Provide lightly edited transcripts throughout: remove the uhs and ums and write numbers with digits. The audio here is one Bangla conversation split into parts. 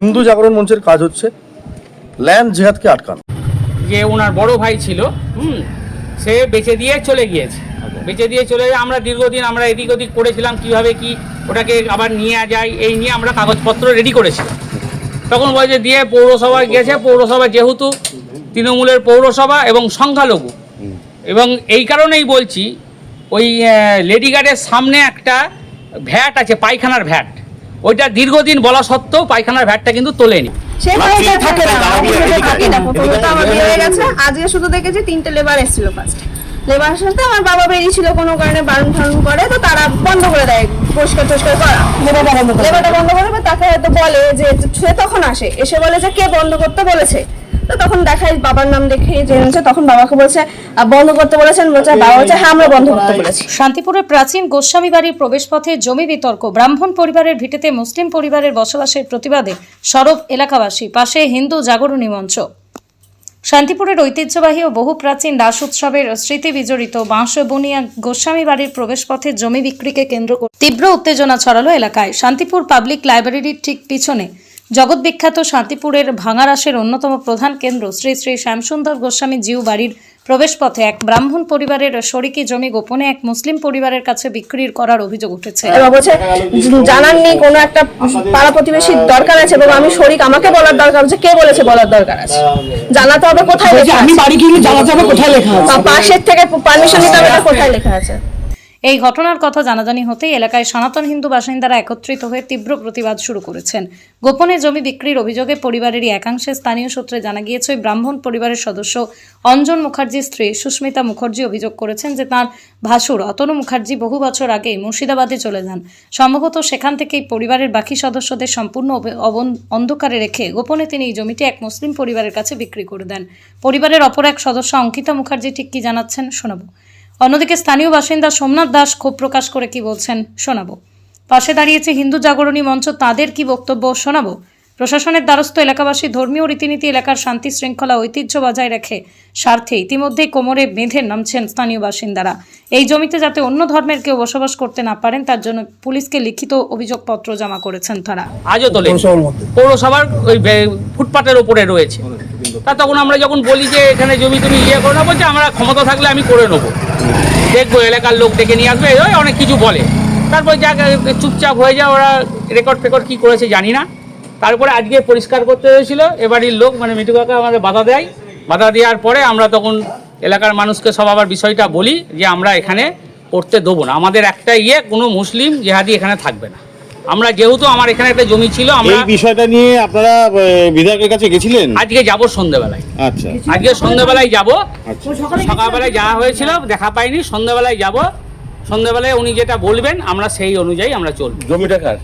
হিন্দু জাগরণ মঞ্চের কাজ হচ্ছে ল্যান্ড জেহাদকে আটকানো। যে ওনার বড় ভাই ছিল, সে বেচে দিয়ে চলে গিয়েছে। বেচে দিয়ে চলে গিয়ে আমরা দীর্ঘদিন আমরা এদিক ওদিক করেছিলাম কিভাবে কি ওটাকে আবার নিয়ে যায়, এই নিয়ে আমরা কাগজপত্র রেডি করেছিলাম। তখন বলছে দিয়ে পৌরসভা গেছে, পৌরসভা যেহেতু তৃণমূলের পৌরসভা এবং সংখ্যালঘু, এবং এই কারণেই বলছি ওই লেডিগার্ডের সামনে একটা ভ্যাট আছে, পায়খানার ভ্যাট, ওইটা দীর্ঘদিন বলা সত্ত্বেও পায়খানার ভ্যাটটা কিন্তু তোলেনি। আজকে শুধু দেখেছি 3টে লেবার এসেছিল। ফার্স্ট লেবার সাথে আমার বাবা বেরিয়েছিল কোনো কারণে, বারণ ঠারণ করে, তো তারা বন্ধ করে দেয় পরিষ্কার টরিষ্কার করা, লেবারটা বন্ধ করে। তাকে হয়তো বলে যে সে তখন এসে বলে যে কে বন্ধ করতে বলেছে, তো তখন দেখাই বাবার নাম দেখে জেনেছে, তখন বাবাকে বলছে বন্ধ করতে বলেছেন, বলছে বাবা বলছে হ্যাঁ আমরা বন্ধ করতে বলেছি। শান্তিপুরের প্রাচীন গোস্বামী বাড়ির প্রবেশপথে জমি বিতর্ক, ব্রাহ্মণ পরিবারের ভিটেতে মুসলিম পরিবারের বসবাসের প্রতিবাদে সরব এলাকাবাসী, পাশে হিন্দু জাগরণী মঞ্চ। শান্তিপুরের ঐতিহ্যবাহী ও বহু প্রাচীন রাস উৎসবের স্মৃতি বিজড়িত বাঁশবনিয়া গোস্বামী বাড়ির প্রবেশপথে জমি বিক্রিকে কেন্দ্র করে তীব্র উত্তেজনা ছড়ালো এলাকায়। শান্তিপুর পাবলিক লাইব্রেরির ঠিক পিছনে জগৎ বিখ্যাত শান্তিপুরের ভাঙারাসের অন্যতম প্রধান কেন্দ্র শ্রী শ্রী শ্যামসুন্দর গোস্বামী জিউ বাড়ির প্রবেশপথে এক ব্রাহ্মণ পরিবারের শরিকি জমি গোপনে এক মুসলিম পরিবারের কাছে বিক্রির করার অভিযোগ উঠেছে। বলছে জানাননি, কোনো একটা পাড়া প্রতিবেশীর দরকার আছে এবং আমি শরিক, আমাকে বলার দরকার আছে, কে বলেছে বলার দরকার আছে, জানাতে হবে কোথায় লেখা আছে, আমি বাড়ি গিয়ে জানাতে হবে কোথায় লেখা আছে, পাশের থেকে পারমিশন নিতে হবে কোথায় লেখা আছে। এই ঘটনার কথা জানাজানি হতেই এলাকায় সনাতন হিন্দু বাসিন্দারা একত্রিত হয়ে তীব্র প্রতিবাদ শুরু করেছেন। গোপনে জমি বিক্রির অভিযোগে পরিবারেরই একাংশে স্থানীয় সূত্রে জানা গিয়েছে, ব্রাহ্মণ পরিবারের সদস্য অঞ্জন মুখার্জির স্ত্রী সুস্মিতা মুখার্জি অভিযোগ করেছেন যে তাঁর ভাসুর অতনু মুখার্জি বহু বছর আগেই মুর্শিদাবাদে চলে যান। সম্ভবত সেখান থেকেই পরিবারের বাকি সদস্যদের সম্পূর্ণ অন্ধকারে রেখে গোপনে তিনি এই জমিটি এক মুসলিম পরিবারের কাছে বিক্রি করে দেন। পরিবারের অপর এক সদস্য অঙ্কিতা মুখার্জি ঠিক কি জানাচ্ছেন শোনাবো। অন্যদিকে স্থানীয় বাসিন্দা সোমনাথ দাস ক্ষোভ প্রকাশ করে কি বলছেন শোনাবো। পাশে দাঁড়িয়েছে হিন্দু জাগরণী মঞ্চ, তাদের কি বক্তব্য শোনাবো। প্রশাসনের দ্বারস্থ এলাকাবাসী ধর্মীয় রীতিনীতি, এলাকার শান্তি শৃঙ্খলা ঐতিহ্য বজায় রেখে স্বার্থে ইতিমধ্যেই কোমরে বেঁধে নামছেন স্থানীয় বাসিন্দারা। এই জমিতে যাতে অন্য ধর্মের কেউ বসবাস করতে না পারেন তার জন্য পুলিশকে লিখিত অভিযোগপত্র জমা করেছেন তারা। আজও তোলে পৌরসভার ওই ফুটপাতের উপরে রয়েছে। তা তখন আমরা যখন বলি যে এখানে জমি তুমি করে না, বলছে আমরা ক্ষমতা থাকলে আমি করে নেবো, দেখবো এলাকার লোক ডেকে নিয়ে আসবে, অনেক কিছু বলে। তারপর যা চুপচাপ হয়ে যায়, ওরা রেকর্ড ফেকর্ড কী করেছে জানি না। তারপরে আজকে পরিষ্কার করতে হয়েছিল, এবাড়ির লোক মানে মিঠু কাকা আমাদের বাধা দেয়। বাধা দেওয়ার পরে আমরা তখন এলাকার মানুষকে সব আবার বিষয়টা বলি যে আমরা এখানে করতে দেবো না, আমাদের একটা কোনো মুসলিম জেহাদি এখানে থাকবে না। আমরা যেহেতু আমার এখানে একটা জমি ছিল, আমরা এই বিষয়টা নিয়ে আপনারা বিধায়কের কাছে গেছিলেন? আজকে যাবো সন্ধ্যাবেলায়। আচ্ছা, আজকে সন্ধ্যাবেলায় যাবো। সকালবেলায় যাওয়া হয়েছিল, দেখা পাইনি। সন্ধ্যাবেলায় যাব, সন্ধ্যাবেলায় উনি যেটা বলবেন আমরা সেই অনুযায়ী আমরা চলব। জমিটা কার?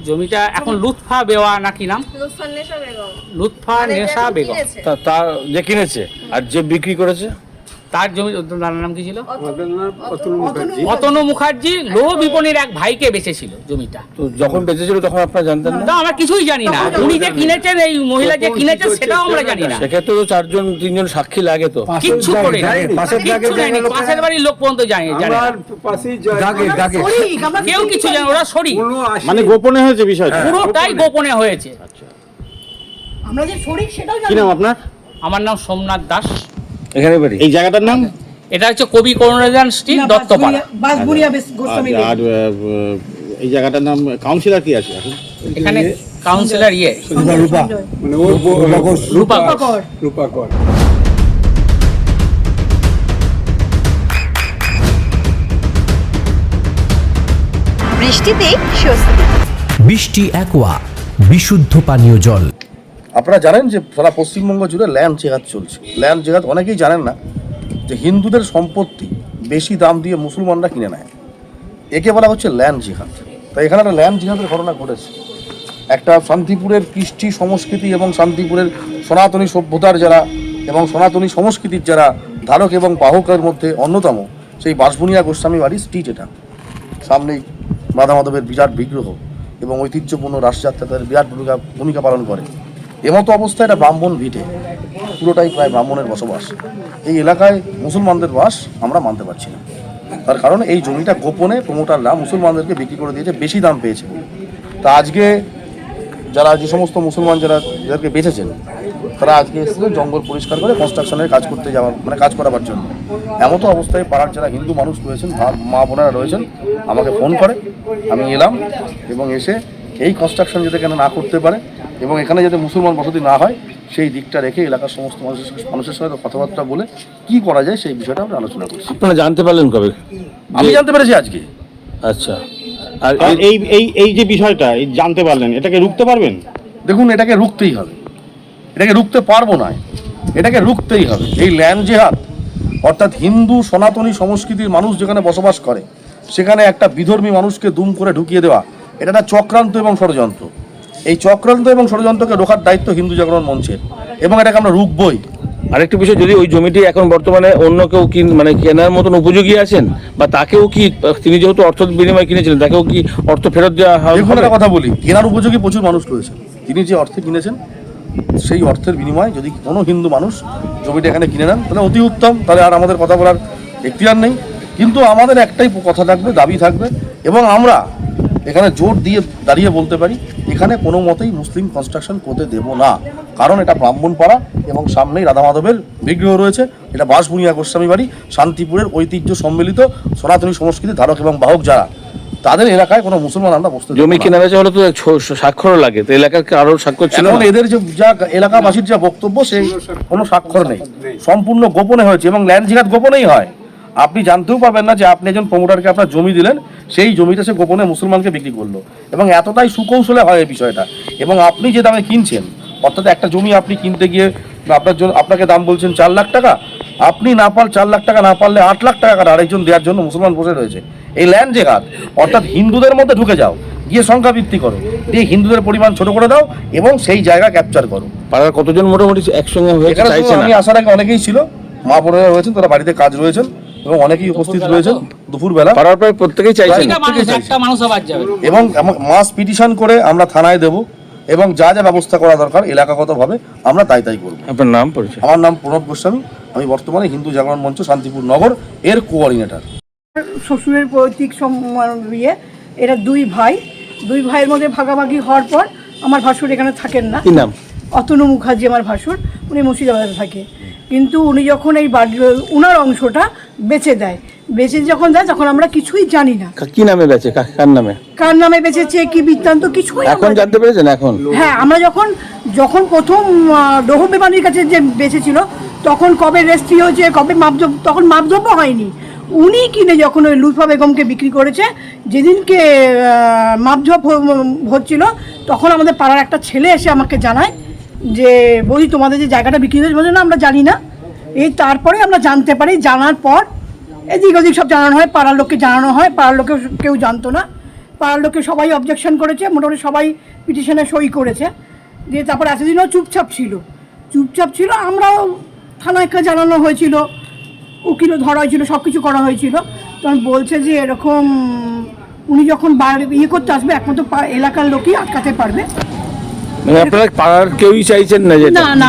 জমিটা এখন লুৎফা বেওয়া নাকি নাম, লুৎফা নেশা বেগম। তার যে কিনেছে আর যে বিক্রি করেছে তার জমি, তার নাম কি ছিল? অতনু মুখার্জি লোহ বিপণীর এক ভাইকে বেচেছিল জমিটা। তো যখন বেচেছিল তখন আপনারা জানতেন না? আমরা কিছুই জানি না। উনি যে কিনেছেন, এই মহিলা যে কিনেছেন সেটাও আমরা জানি না। সেক্ষেত্রে তো 4-3জন সাক্ষী লাগে, তো কিচ্ছু করে পাশের বাড়ির লোক পর্যন্ত জানে কেউ কিছু জানে, ওরা সরি মানে গোপনে হয়েছে বিষয়টা, পুরোটাই গোপনে হয়েছে। কি নাম আপনার? আমার নাম সোমনাথ দাস। এখানে বাড়ি? এই জায়গাটার নাম? এটা হচ্ছে কবি করুণারাজন স্ট্রিট, দত্তপাড়া। আর এই জায়গাটার নাম কাউন্সিলর কি আছে এখন এখানে? কাউন্সিলর রূপাকর। বৃষ্টিতে স্বস্তি। বৃষ্টি অ্যাকোয়া, বিশুদ্ধ পানীয় জল। আপনারা জানেন যে সারা পশ্চিমবঙ্গ জুড়ে ল্যান্ড জেহাদ চলছে। ল্যান্ড জেহাদ অনেকেই জানেন না যে হিন্দুদের সম্পত্তি বেশি দাম দিয়ে মুসলমানরা কিনে নেয়, একে বলা হচ্ছে ল্যান্ড জিহাদ। তাই এখানে একটা ল্যান্ড জিহাদের ঘটনা ঘটেছে। একটা শান্তিপুরের কৃষ্টি সংস্কৃতি এবং শান্তিপুরের সনাতনী সভ্যতার যারা এবং সনাতনী সংস্কৃতির যারা ধারক এবং বাহকের মধ্যে অন্যতম সেই বাঁশবনিয়া গোস্বামী বাড়ির স্ট্রিট। এটা সামনেই রাধা মাধবের বিরাট বিগ্রহ এবং ঐতিহ্যপূর্ণ রাসযাত্রা তাদের বিরাট ভূমিকা পালন করে। এমতো অবস্থায় এটা ব্রাহ্মণ ভিটে, পুরোটাই প্রায় ব্রাহ্মণের বসবাস। এই এলাকায় মুসলমানদের বাস আমরা মানতে পারছি না। তার কারণ এই জমিটা গোপনে প্রমোটাররা মুসলমানদেরকে বিক্রি করে দিয়েছে, বেশি দাম পেয়েছে। তা আজকে যারা যে সমস্ত মুসলমান যাদেরকে বেঁচেছেন, তারা আজকে এসেছিলেন জঙ্গল পরিষ্কার করে কনস্ট্রাকশনের কাজ করতে যাওয়ার, মানে কাজ করাবার জন্য। এমতো অবস্থায় পাড়ার যারা হিন্দু মানুষ রয়েছেন, মা বোনেরা রয়েছেন, আমাকে ফোন করে। আমি এলাম এবং এসে এই কনস্ট্রাকশন যাতে কেন না করতে পারে এবং এখানে যাতে মুসলমান বসতি না হয় সেই দিকটা রেখে এলাকার সমস্ত মানুষের সাথে কথাবার্তা বলে কি করা যায় সেই বিষয়টা আমরা আলোচনা করছি। আপনারা জানতে পারলেন কবে? আমি জানতে পেরেছি আজকে। আচ্ছা, আর এই যে বিষয়টা এই জানতে পারলেন, এটাকে রুখতে পারবেন? দেখুন, এটাকে রুখতেই হবে, এটাকে রুখতে পারবো না, এটাকে রুখতেই হবে। এই ল্যান্ড জেহাদ অর্থাৎ হিন্দু সনাতনী সংস্কৃতির মানুষ যেখানে বসবাস করে সেখানে একটা বিধর্মী মানুষকে দুম করে ঢুকিয়ে দেওয়া, এটা একটা চক্রান্ত এবং ষড়যন্ত্র। এই চক্রান্ত এবং ষড়যন্ত্রকে রোখার দায়িত্ব হিন্দু জাগরণ মঞ্চের এবং এটাকে আমরা রুখবই। আরেকটি বিষয়, যদি ওই জমিটি এখন বর্তমানে অন্য কেউ মানে কেনার মতন উপযোগী আছেন, বা তাকেও কি, তিনি যেহেতু অর্থ বিনিময়ে কিনেছিলেন, তাকেও কি অর্থ ফেরত দেওয়া হবে? দেখুন, একটা কথা বলি, কেনার উপযোগী প্রচুর মানুষ রয়েছে। তিনি যে অর্থে কিনেছেন সেই অর্থের বিনিময়ে যদি কোনো হিন্দু মানুষ জমিটা এখানে কিনে নেন তাহলে অতি উত্তম, তাহলে আর আমাদের কথা বলার এখতিয়ার নেই। কিন্তু আমাদের একটাই কথা থাকবে, দাবি থাকবে, এবং আমরা এখানে জোর দিয়ে দাঁড়িয়ে বলতে পারি এখানে কোনো মতেই মুসলিম কনস্ট্রাকশন করতে দেব না। কারণ এটা ব্রাহ্মণপাড়া এবং সামনেই রাধা মাধবের বিগ্রহ রয়েছে। এটা বাঁশবুনিয়া গোস্বামী বাড়ি, শান্তিপুরের ঐতিহ্য সম্মিলিত সনাতনী সংস্কৃতির ধারক এবং বাহক যারা, তাদের এলাকায় কোনো মুসলমান আমরা বসতে দেব না। জমি কেনা বেচা হলে তো স্বাক্ষরও লাগে, তো এলাকার আরো স্বাক্ষর ছিল এখন না? এদের যে যা এলাকাবাসীর যা বক্তব্য সেই কোনো স্বাক্ষর নেই, সম্পূর্ণ গোপনে হয়েছে এবং ল্যান্ড জিহাদ গোপনেই হয়। আপনি জানতেও পারবেন না যে আপনি একজন প্রমোটারকে আপনার জমি দিলেন, সেই জমিটা সে গোপনে মুসলমানকে বিক্রি করলো, এবং এতটাই সুকৌশলে হয় এই বিষয়টা। এবং আপনি যে দামে কিনছেন, অর্থাৎ একটা জমি আপনি কিনতে গিয়ে আপনাকে দাম বলছেন 4 লাখ টাকা, আপনি না 4 লাখ টাকা না পারলে 8 লাখ টাকা আরেকজন দেওয়ার জন্য মুসলমান বসে রয়েছে। এই ল্যান্ড জেহাদ অর্থাৎ হিন্দুদের মধ্যে ঢুকে যাও, গিয়ে সংখ্যা বৃদ্ধি করো, দিয়ে হিন্দুদের পরিমাণ ছোট করে দাও এবং সেই জায়গা ক্যাপচার করো। পাড়ার কতজন মোটামুটি একসঙ্গে হয়ে এখানে চাইছে না? আমি আসার আগে অনেকেই ছিল, মা বোনেরা রয়েছেন, তারা বাড়িতে কাজ রয়েছেন এবং অনেকেই উপস্থিত রয়েছেন দুপুরবেলা। পাড়ার প্রায় প্রত্যেকেই চাইছেন, একটা মানুষ আবার যাবে। এবং মাস পিটিশন করে আমরা থানায় দেব এবং যা যা ব্যবস্থা করা দরকার এলাকাগতভাবে আমরা তাই করব। আপনার নাম পরিচয়? আমার নাম প্রণব গোস্বামী, আমি বর্তমানে হিন্দু জাগরণ মঞ্চ শান্তিপুর নগর এর কোঅর্ডিনেটর। শ্বশুরের পৈতৃক বিয়ে, এরা দুই ভাইয়ের মধ্যে ভাগাভাগি হওয়ার পর আমার ভাসুর এখানে থাকেন না। কি নাম? অতনু মুখার্জি আমার ভাসুর, উনি মুর্শিদাবাদে থাকে। কিন্তু উনি যখন এই বাড়ির উনার অংশটা বেচে দেয়, যখন দেয় তখন আমরা কিছুই জানি না। কি নামে বেচে, কার নামে বেচেছে, কি বৃত্তান্ত কিছুই এখন জানতে পেরেছেন? এখন হ্যাঁ, আমরা যখন প্রথম ডোহবেবানির কাছে যে বেচেছিল তখন কবে রেজিস্ট্রি হয়েছে, কবে তখন মাপদ্রব্য হয়নি। উনি কিনে যখন ওই লুৎফা বেগমকে বিক্রি করেছে, যেদিনকে মাপঝোপ হচ্ছিল তখন আমাদের পাড়ার একটা ছেলে এসে আমাকে জানায় যে বলি তোমাদের যে জায়গাটা বিক্রি হয়েছে, বলে না আমরা জানি না। এই তারপরে আমরা জানতে পারি, জানার পর এদিক ওদিক সব জানানো হয়, পাড়ার লোককে জানানো হয়, পাড়ার লোকেও কেউ জানতো না। পাড়ার লোকে সবাই অবজেকশন করেছে, মোটামুটি সবাই পিটিশনে সই করেছে। দিয়ে তারপর এতদিনও চুপচাপ ছিল। আমরাও থানায় জানানো হয়েছিল, উকিলও ধরা হয়েছিল, সব কিছু করা হয়েছিল। তখন বলছে যে এরকম উনি যখন বাইরে করতে আসবে একমাত্র এলাকার লোকই আটকাতে পারবে। মানে আপনারা পাড়ার কেউই চাইছেন না? না,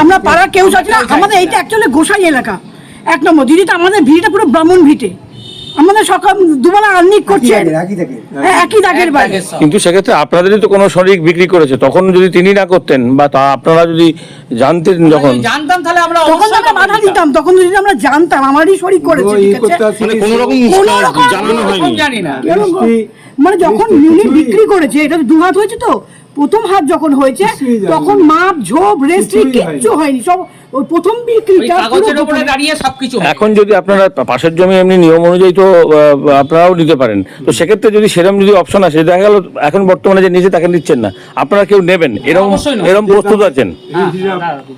আমরা পাড়ার কেউ চাইছি না। আমাদের এইটা অ্যাকচুয়ালি গোসাই এলাকা 1 নম্বর। দিদিটা আমাদের ভিড়টা পুরো ব্রাহ্মণ ভিটে, আমাদের সকাল দুবেলা আর্নিক করছে একই দাগের বাইরে। কিন্তু সেক্ষেত্রে আপনাদেরই তো কোনো শরিক বিক্রি করেছে, তখন যদি তিনি না করতেন বা আপনারা যদি জানতেন, যখন জানতাম তাহলে আমরা তখন আমরা বাধা দিতাম। তখন যদি আমরা জানতাম আমারই শরিক করেছে, মানে কোনো রকম জানানো হয়নি, জানি না। মানে যখন ইউনিট বিক্রি করেছে, এটা 2 হাত হয়েছে, তো প্রথম হাত যখন হয়েছে তখন মাপ ঝোপ রেজিস্ট্রি কিচ্ছু হয়নি, সব ওই প্রথম বিক্রিটা কাগজের উপরে দাঁড়িয়ে সবকিছু। এখন যদি আপনারা পাশের জমি এমনি নিয়ম অনুযায়ী তো আপনারাও নিতে পারেন, তো সেক্ষেত্রে যদি সেরকম যদি অপশন আসে, দেখা গেল এখন বর্তমানে যে নিচে তাকে নিচ্ছেন না, আপনারা কেউ নেবেন এরকম প্রস্তুত আছেন?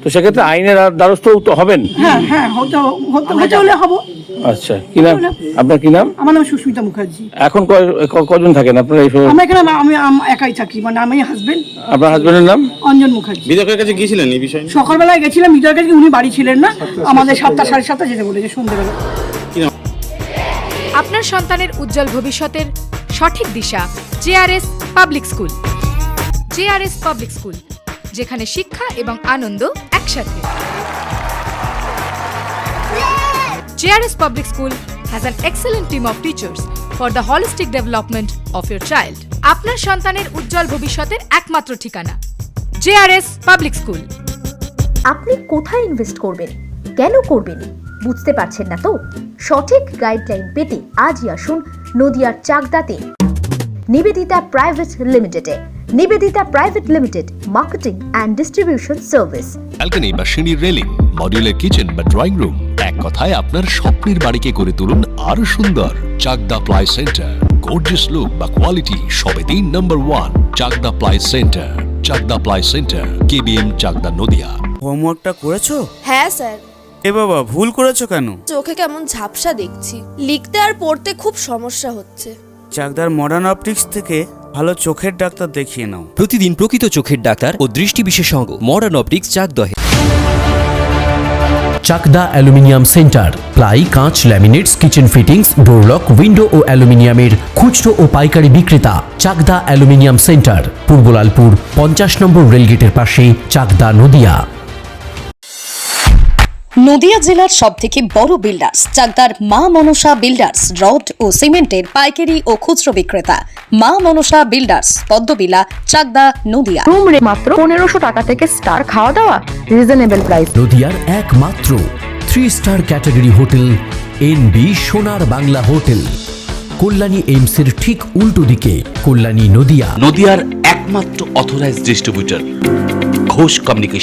তো সেক্ষেত্রে আইনের দ্বারস্থ হবেন? হ্যাঁ, হতে হলে হবো। আচ্ছা, কি নাম আপনার? কি নাম? আমার নাম সুস্মিতা মুখার্জি। এখন কজন থাকেন আপনারা? আমরা এখানে আমি একাই থাকি, মানে আমি হাজবেন্ড। আপনার হাজবেন্ডের নাম? অঞ্জন মুখার্জি। বিধায়কের কাছে গিয়েছিলেন এই বিষয়ে? সকালবেলায় গেছিলাম বিধায়কের কাছে, উনি বাড়ি ছিলেন না, আমাদের 7টা 7:30 যেতে বলেছে সন্ধ্যেবেলা। আপনার সন্তানের উজ্জ্বল ভবিষ্যতের সঠিক দিশা JRS public school. JRS public school, যেখানে শিক্ষা এবং আনন্দ একসাথে। JRS Public School has an excellent team of teachers for the holistic development of your child. আপনার সন্তানের উজ্জ্বল ভবিষ্যতের একমাত্র ঠিকানা জেআরএস পাবলিক স্কুল। আপনি কোথায় ইনভেস্ট করবেন, কেন করবেন বুঝতে পারছেন না তো? সঠিক গাইডলাইন পেতে আজই আসুন নদিয়ার চাকদাতে নিবেদিতা প্রাইভেট লিমিটেডে। Nibedita private limited, marketing and distribution service. Balcony বা সিঁড়ির রেলিং, মডিউলার কিচেন বা ড্রয়িং রুম, এক কথায় আপনার স্বপ্নের বাড়িকে করে তুলুন আরো সুন্দর। Chakda ply centre, gorgeous look বা কোয়ালিটি সবেতেই number 1। Chakda ply centre, Chakda ply centre, KBM, Chakda, Nadia. হোমওয়ার্কটা করেছো? হ্যাঁ স্যার। এ বাবা, ভুল করেছো কেন? চোখে কেমন ঝাপসা দেখছি, লিখতে আর পড়তে খুব সমস্যা হচ্ছে। চাকদার মডার্ন অপটিক্স থেকে ভালো চোখের ডাক্তার দেখিয়ে নাও। প্রতিদিন প্রকৃত চোখের ডাক্তার ও দৃষ্টি বিশেষজ্ঞ মডার্ন অপটিক্স চাকদহে। চাকদা অ্যালুমিনিয়াম সেন্টার, প্লাই, কাঁচ, laminates, kitchen fittings, door lock, window ও অ্যালুমিনিয়ামের খুচরো ও পাইকারি বিক্রেতা। Chakda aluminium centre, Purbalalpur 50 number রেলগেটের পাশে, চাকদা, নদিয়া। নদিয়া জেলার সবথেকে বড় বিল্ডার্স চাকদার মা মনসা বিল্ডার্স, রড ও সিমেন্টের পাইকারি ও খুচরো বিক্রেতা। মা মনসা বিল্ডার্স, পদ্মবিলা, চাকদা, নদিয়া। রুম রে মাত্র 1500 টাকা থেকে স্টার, খাওয়া দাওয়া রিজনেবল প্রাইস। নদিয়ার একমাত্র 3 স্টার ক্যাটাগরি হোটেল এনবি সোনার বাংলা হোটেল, কল্যাণী এইমসের ঠিক উল্টো দিকে, কল্যাণী, নদিয়া। নদিয়ার একমাত্র অথরাইজড ডিস্ট্রিবিউটর, ঘোষ কমিউনিকেশন।